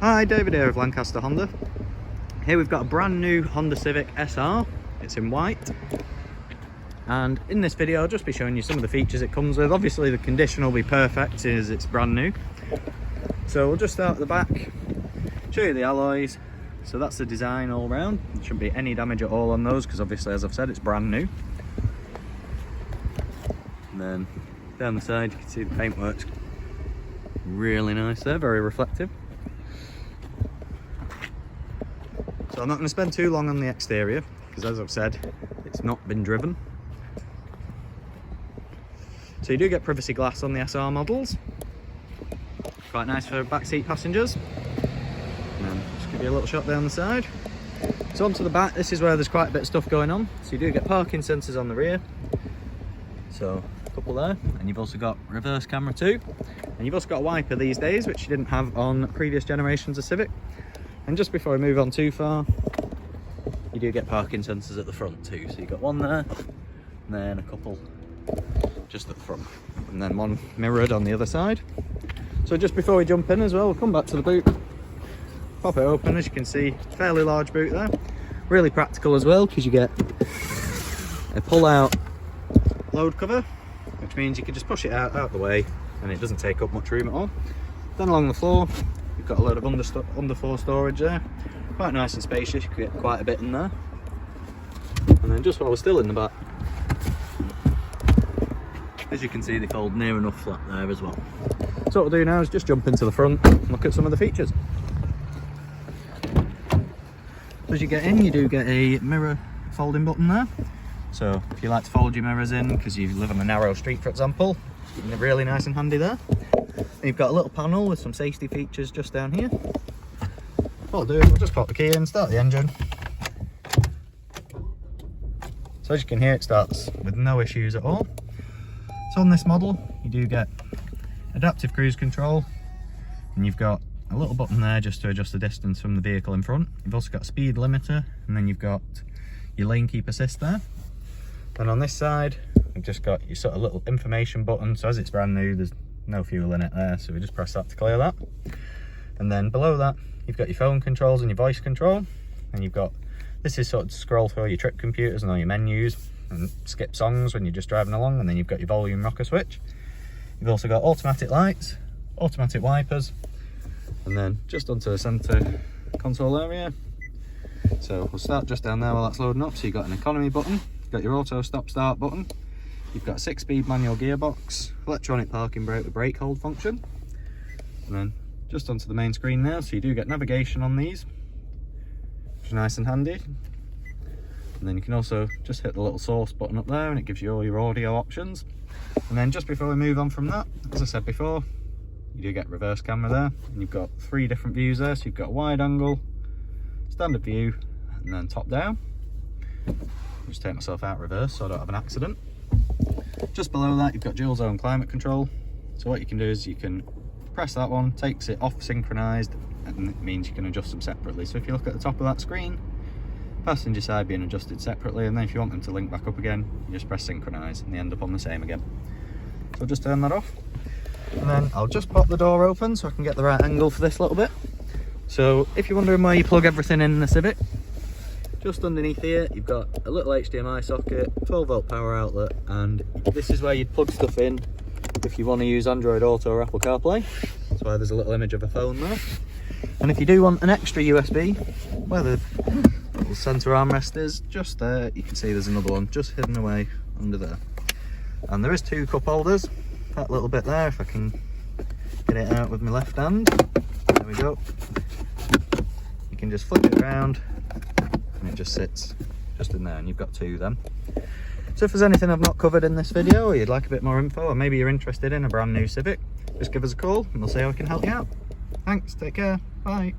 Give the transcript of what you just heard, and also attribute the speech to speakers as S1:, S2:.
S1: Hi, David here of Lancaster Honda. Here we've got a brand new Honda Civic SR. It's in white. And in this video I'll just be showing you some of the features it comes with. Obviously the condition will be perfect as it's brand new. So we'll just start at the back, show you the alloys. So that's the design all round. There shouldn't be any damage at all on those because obviously, as I've said, it's brand new. And then down the side you can see the paintwork's really nice there, very reflective. So I'm not going to spend too long on the exterior because, as I've said, it's not been driven. So you do get privacy glass on the SR models, quite nice for backseat passengers. And then just give you a little shot down the side. So onto the back, this is where there's quite a bit of stuff going on. So you do get parking sensors on the rear, so a couple there, and you've also got reverse camera too, and you've also got a wiper these days, which you didn't have on previous generations of Civic. And just before we move on too far, you do get parking sensors at the front too. So you've got one there, and then a couple just at the front, and then one mirrored on the other side. So just before we jump in as well, we'll come back to the boot, pop it open. As you can see, fairly large boot there. Really practical as well because you get a pull-out load cover, which means you can just push it out of the way and it doesn't take up much room at all. Then along the floor, you've got a load of underfloor storage there. Quite nice and spacious, you can get quite a bit in there. And then just while we're still in the back, as you can see, they fold near enough flat there as well. So what we'll do now is just jump into the front and look at some of the features. As you get in, you do get a mirror folding button there. So if you like to fold your mirrors in because you live on a narrow street, for example, they're really nice and handy there. And you've got a little panel with some safety features just down here. What I'll do is we'll just pop the key in, start the engine. So as you can hear, it starts with no issues at all. So on this model, you do get adaptive cruise control, and you've got a little button there just to adjust the distance from the vehicle in front. You've also got a speed limiter, and then you've got your lane keep assist there. And on this side, we've just got your sort of little information button. So as it's brand new, there's no fuel in it there, so we just press that to clear that. And then below that, you've got your phone controls and your voice control, and you've got, this is sort of to scroll through your trip computers and all your menus and skip songs when you're just driving along. And then you've got your volume rocker switch. You've also got automatic lights, automatic wipers, and then just onto the center console area. So we'll start just down there while that's loading up. So you've got an economy button, you've got your auto stop start button, you've got a 6-speed manual gearbox, electronic parking brake with brake hold function, and then just onto the main screen now. So you do get navigation on these, which is nice and handy. And then you can also just hit the little source button up there and it gives you all your audio options. And then just before we move on from that, as I said before, you do get reverse camera there, and you've got 3 different views there. So you've got a wide angle, standard view, and then top down. I'll just take myself out reverse so I don't have an accident. Just below that, you've got dual zone climate control. So what you can do is you can press that one, takes it off synchronized, and it means you can adjust them separately. So if you look at the top of that screen, passenger side being adjusted separately, and then if you want them to link back up again, you just press synchronize and they end up on the same again. So I'll just turn that off, and then I'll just pop the door open so I can get the right angle for this little bit. So if you're wondering where you plug everything in the Civic, just underneath here you've got a little HDMI socket, 12-volt power outlet, and this is where you'd plug stuff in if you want to use Android Auto or Apple CarPlay. That's why there's a little image of a phone there. And if you do want an extra USB, where the little centre armrest is, just there, you can see there's another one just hidden away under there. And there is 2 cup holders, that little bit there, if I can get it out with my left hand. There we go. You can just flip it around and it just sits just in there, and you've got 2 then. So if there's anything I've not covered in this video, or you'd like a bit more info, or maybe you're interested in a brand new Civic, just give us a call and we'll see how we can help you out. Thanks, take care, bye.